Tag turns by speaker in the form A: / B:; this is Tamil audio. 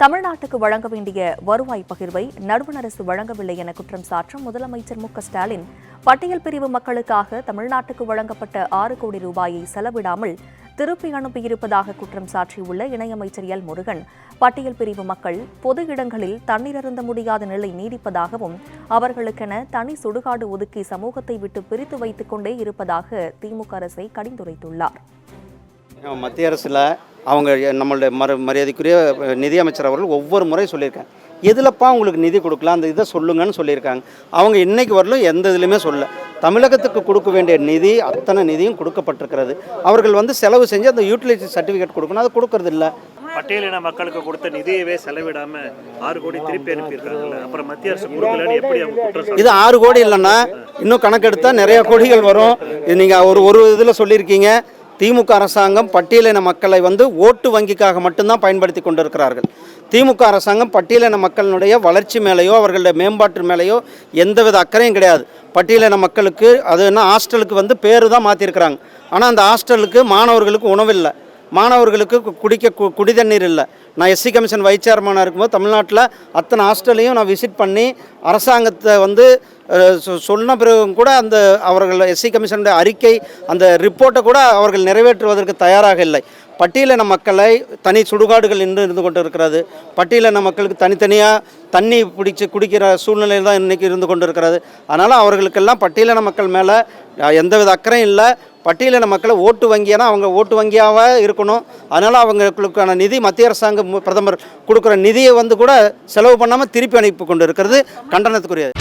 A: தமிழ்நாட்டுக்கு வழங்க வேண்டிய வருவாய் பகிர்வை நடுவண் அரசு வழங்கவில்லை என குற்றம் சாற்றும் முதலமைச்சர் மு.க.ஸ்டாலின் பட்டியல் பிரிவு மக்களுக்காக தமிழ்நாட்டுக்கு வழங்கப்பட்ட 6 கோடி ரூபாயை செலவிடாமல் திருப்பி அனுப்பியிருப்பதாக குற்றம் சாட்டியுள்ள இணையமைச்சர் எல். முருகன், பட்டியல் பிரிவு மக்கள் பொது இடங்களில் தண்ணீர் அருந்த முடியாத நிலை நீடிப்பதாகவும் அவர்களுக்கென தனி சுடுகாடு ஒதுக்கி சமூகத்தை விட்டு பிரித்து வைத்துக் கொண்டே இருப்பதாக திமுக அரசை கடிந்துரைத்துள்ளார்.
B: மத்திய அரசில் அவங்க நம்மளுடைய மரியாதைக்குரிய நிதியமைச்சர் அவர்கள் ஒவ்வொரு முறை சொல்லியிருக்காங்க, எதுலப்பா உங்களுக்கு நிதி கொடுக்கலாம் அந்த இதை சொல்லுங்கன்னு சொல்லியிருக்காங்க. அவங்க இன்னைக்கு வரலும் எந்த இதுலையுமே சொல்லலை. தமிழகத்துக்கு கொடுக்க வேண்டிய நிதி அத்தனை நிதியும் கொடுக்கப்பட்டிருக்கிறது. அவர்கள் செலவு செஞ்சு அந்த யூட்டிலிட்டி சர்டிஃபிகேட் கொடுக்கணும், அது கொடுக்கறது இல்லை.
C: பட்டியலின மக்களுக்கு கொடுத்த நிதியவே செலவிடாம 6 கோடி திருப்பி அனுப்பியிருக்காங்கல்ல, அப்புறம் மத்திய அரசு கொடுக்கலன்னு எப்படி அவங்க குற்றம்?
B: இது 6 கோடி இல்லைன்னா இன்னும் கணக்கெடுத்தா நிறைய கோடிகள் வரும். நீங்கள் ஒரு இதில் சொல்லியிருக்கீங்க, திமுக அரசாங்கம் பட்டியலின மக்களை ஓட்டு வங்கிக்காக மட்டும்தான் பயன்படுத்தி கொண்டிருக்கிறார்கள். திமுக அரசாங்கம் பட்டியலின மக்களினுடைய வளர்ச்சி மேலேயோ அவர்களுடைய மேம்பாட்டு மேலேயோ எந்தவித அக்கறையும் கிடையாது. பட்டியலின மக்களுக்கு அது என்ன ஹாஸ்டலுக்கு பேரு தான் மாற்றிருக்கிறாங்க. ஆனால் அந்த ஹாஸ்டலுக்கு மாணவர்களுக்கு உணவில்லை, மாணவர்களுக்கு குடி தண்ணீர் இல்லை. நான் எஸ்சி கமிஷன் வைஸ் சேர்மனாக இருக்கும்போது தமிழ்நாட்டில் அத்தனை ஹாஸ்டலையும் நான் விசிட் பண்ணி அரசாங்கத்தை சொன்ன பிறகும் கூட அந்த அவர்கள் எஸ்சி கமிஷனுடைய அறிக்கை அந்த ரிப்போர்ட்டை கூட அவர்கள் நிறைவேற்றுவதற்கு தயாராக இல்லை. பட்டியலின மக்களை தனி சுடுகாடுகள் இருந்து கொண்டு இருக்கிறது. பட்டியலின மக்களுக்கு தனித்தனியாக தண்ணி பிடிச்சி குடிக்கிற சூழ்நிலையில் தான் இன்றைக்கி இருந்து கொண்டு இருக்கிறது. அதனால் அவர்களுக்கெல்லாம் பட்டியலின மக்கள் மேலே எந்தவித அக்கறையும் இல்லை. பட்டியலின மக்களை ஓட்டு வங்கியானா அவங்க ஓட்டு வங்கியாக இருக்கணும். அதனால் அவங்களுக்கான நிதி மத்திய அரசாங்கம் பிரதமர் கொடுக்குற நிதியை கூட செலவு பண்ணாமல் திருப்பி அனுப்பி கொண்டு இருக்கிறது கண்டனத்துக்குரியது.